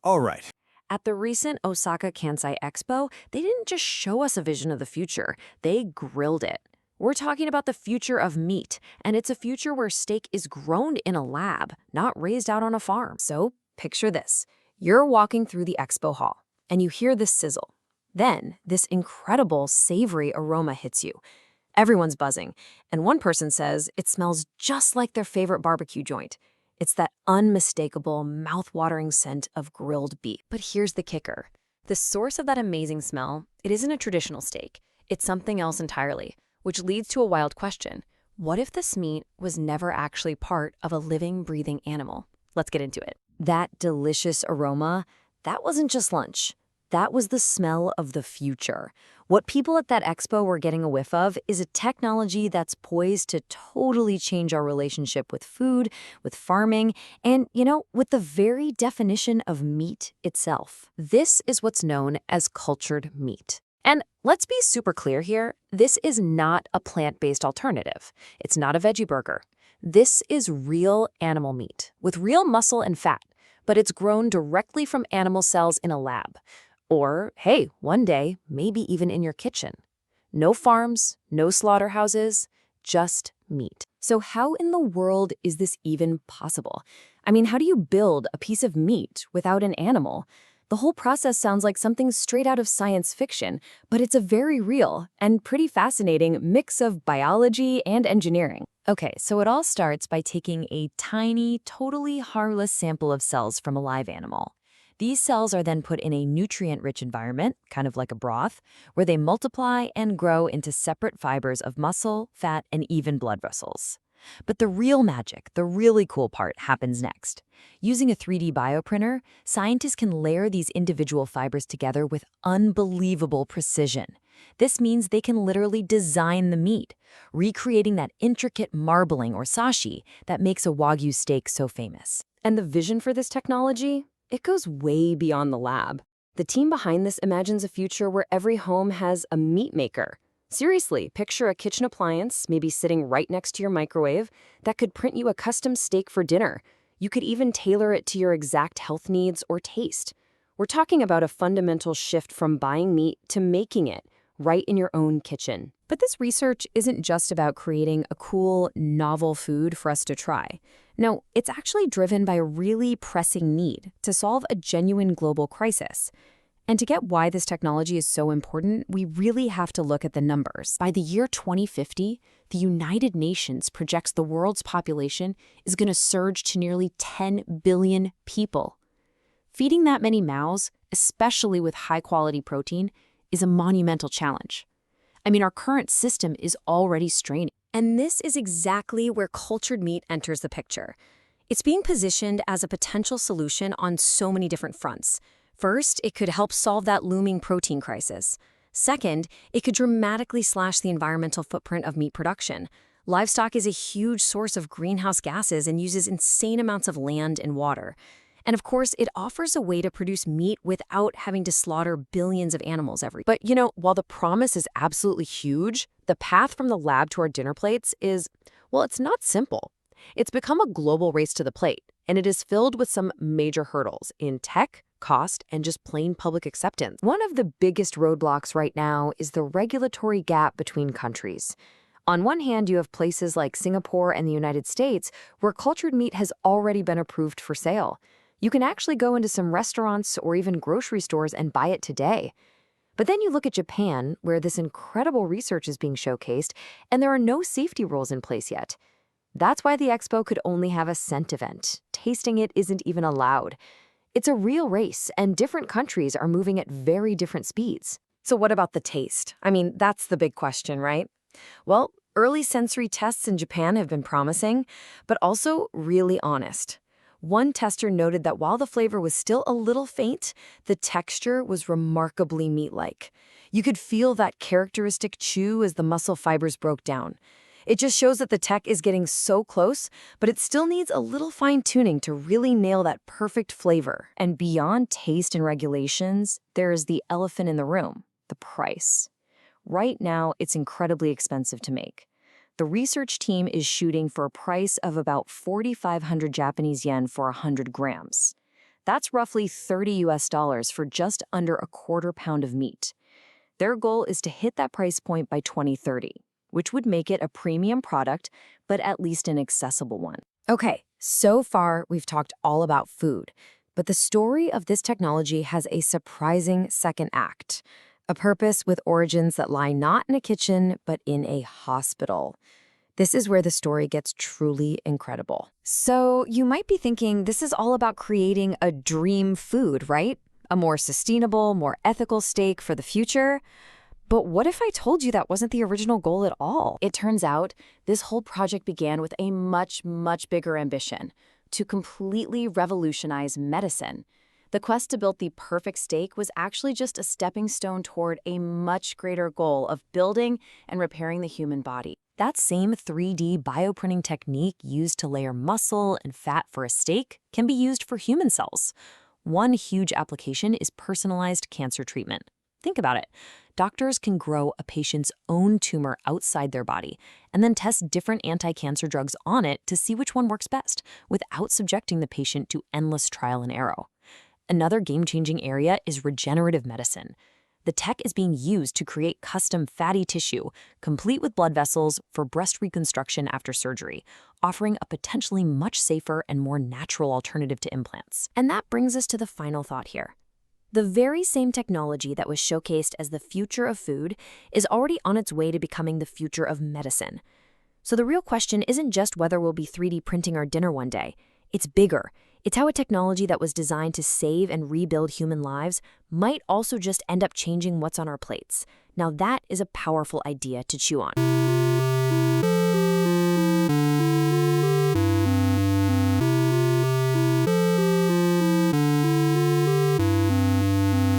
All right. At the recent Osaka Kansai Expo, they didn't just show us a vision of the future, they grilled it. We're talking about the future of meat, and it's a future where steak is grown in a lab, not raised out on a farm. So picture this. You're walking through the expo hall, and you hear this sizzle. Then, this incredible savory aroma hits you. Everyone's buzzing, and one person says it smells just like their favorite barbecue joint. It's that unmistakable, mouth-watering scent of grilled beef. But here's the kicker. The source of that amazing smell, it isn't a traditional steak. It's something else entirely, which leads to a wild question. What if this meat was never actually part of a living, breathing animal? Let's get into it. That delicious aroma, that wasn't just lunch. That was the smell of the future. What people at that expo were getting a whiff of is a technology that's poised to totally change our relationship with food, with farming, and, with the very definition of meat itself. This is what's known as cultured meat. And let's be super clear here, this is not a plant-based alternative. It's not a veggie burger. This is real animal meat, with real muscle and fat, but it's grown directly from animal cells in a lab. Or, hey, one day, maybe even in your kitchen. No farms, no slaughterhouses, just meat. So how in the world is this even possible? I mean, how do you build a piece of meat without an animal? The whole process sounds like something straight out of science fiction, but it's a very real and pretty fascinating mix of biology and engineering. Okay, so it all starts by taking a tiny, totally harmless sample of cells from a live animal. These cells are then put in a nutrient-rich environment, kind of like a broth, where they multiply and grow into separate fibers of muscle, fat, and even blood vessels. But the real magic, the really cool part, happens next. Using a 3D bioprinter, scientists can layer these individual fibers together with unbelievable precision. This means they can literally design the meat, recreating that intricate marbling or sashi that makes a Wagyu steak so famous. And the vision for this technology? It goes way beyond the lab. The team behind this imagines a future where every home has a meat maker. Seriously, picture a kitchen appliance, maybe sitting right next to your microwave, that could print you a custom steak for dinner. You could even tailor it to your exact health needs or taste. We're talking about a fundamental shift from buying meat to making it right in your own kitchen. But this research isn't just about creating a cool, novel food for us to try. No, it's actually driven by a really pressing need to solve a genuine global crisis. And to get why this technology is so important, we really have to look at the numbers. By the year 2050, the United Nations projects the world's population is going to surge to nearly 10 billion people. Feeding that many mouths, especially with high-quality protein, is a monumental challenge. I mean, our current system is already straining. And this is exactly where cultured meat enters the picture. It's being positioned as a potential solution on so many different fronts. First, it could help solve that looming protein crisis. Second, it could dramatically slash the environmental footprint of meat production. Livestock is a huge source of greenhouse gases and uses insane amounts of land and water. And of course, it offers a way to produce meat without having to slaughter billions of animals every day. But while the promise is absolutely huge, the path from the lab to our dinner plates is, well, it's not simple. It's become a global race to the plate, and it is filled with some major hurdles in tech, cost, and just plain public acceptance. One of the biggest roadblocks right now is the regulatory gap between countries. On one hand, you have places like Singapore and the United States where cultured meat has already been approved for sale. You can actually go into some restaurants or even grocery stores and buy it today. But then you look at Japan, where this incredible research is being showcased, and there are no safety rules in place yet. That's why the expo could only have a scent event. Tasting it isn't even allowed. It's a real race, and different countries are moving at very different speeds. So what about the taste? I mean, that's the big question, right? Well, early sensory tests in Japan have been promising, but also really honest. One tester noted that while the flavor was still a little faint, the texture was remarkably meat-like. You could feel that characteristic chew as the muscle fibers broke down. It just shows that the tech is getting so close, but it still needs a little fine-tuning to really nail that perfect flavor. And beyond taste and regulations, there is the elephant in the room, the price. Right now, it's incredibly expensive to make. The research team is shooting for a price of about 4,500 Japanese yen for 100 grams. That's roughly $30 for just under a quarter pound of meat. Their goal is to hit that price point by 2030, which would make it a premium product, but at least an accessible one. Okay, so far we've talked all about food, but the story of this technology has a surprising second act, a purpose with origins that lie not in a kitchen, but in a hospital. This is where the story gets truly incredible. So you might be thinking this is all about creating a dream food, right? A more sustainable, more ethical steak for the future. But what if I told you that wasn't the original goal at all? It turns out this whole project began with a much, much bigger ambition: to completely revolutionize medicine. The quest to build the perfect steak was actually just a stepping stone toward a much greater goal of building and repairing the human body. That same 3D bioprinting technique used to layer muscle and fat for a steak can be used for human cells. One huge application is personalized cancer treatment. Think about it. Doctors can grow a patient's own tumor outside their body and then test different anti-cancer drugs on it to see which one works best without subjecting the patient to endless trial and error. Another game-changing area is regenerative medicine. The tech is being used to create custom fatty tissue, complete with blood vessels, for breast reconstruction after surgery, offering a potentially much safer and more natural alternative to implants. And that brings us to the final thought here. The very same technology that was showcased as the future of food is already on its way to becoming the future of medicine. So the real question isn't just whether we'll be 3D printing our dinner one day. It's bigger. It's how a technology that was designed to save and rebuild human lives might also just end up changing what's on our plates. Now that is a powerful idea to chew on.